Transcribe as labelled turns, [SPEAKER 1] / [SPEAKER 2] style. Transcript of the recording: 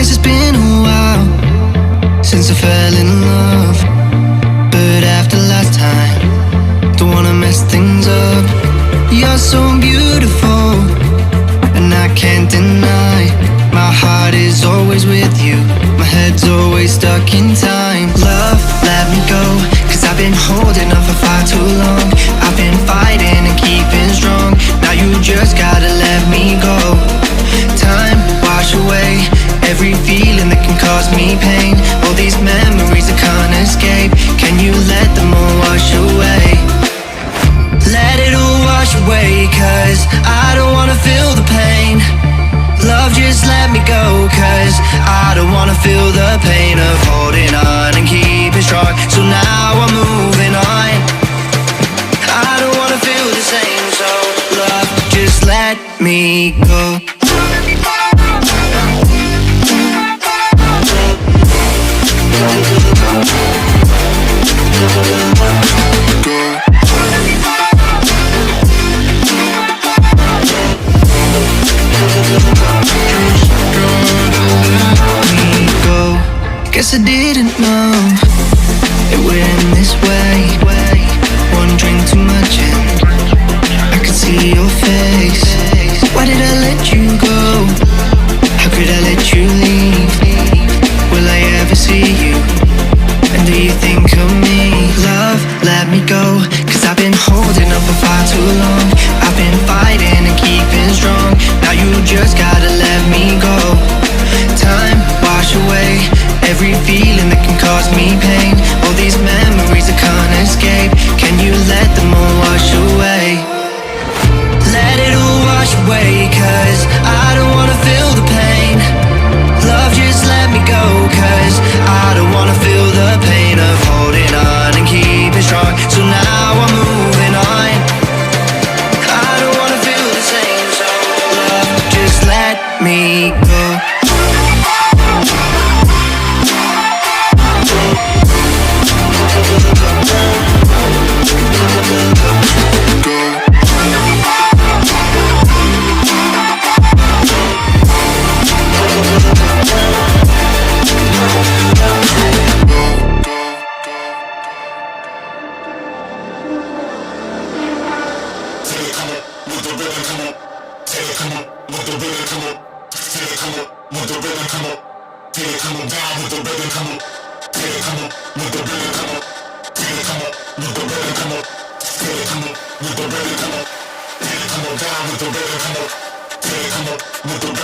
[SPEAKER 1] Guess it's been a while since I fell in love, but after last time, don't wanna mess things up. You're so beautiful, and I can't deny. My heart is always with you, my head's always stuck in time. Love, let me go, cause I've been holding on for far too long. I've been fighting and keeping strong, now you just gotta let me go. Time, wash away every feeling that can cause me pain. All these memories I can't escape, can you let them all wash away? Let it all wash away, cause I don't wanna feel the pain. Love, just let me go, cause I don't wanna feel the pain of holding on and keeping strong. So now I'm moving on, I don't wanna feel the same. So love, just let me go. Guess I didn't know it would end this way. One drink too much and I could see your face. Why did I let you go? How could I let you leave? Will I ever see you? And do you think of me? Love, let me go, cause I've been holding up for far too long. I've been fighting and keeping strong, now you just gotta let me go. Time, wash away every feeling that can cause me pain. All these memories I can't escape, can you let them all wash away? Let it all wash away, cause I don't wanna feel the pain. Love, just let me go, cause I don't wanna feel the pain of holding on and keeping strong. So now I'm moving on, I don't wanna feel the same. So love, just let me go.
[SPEAKER 2] With the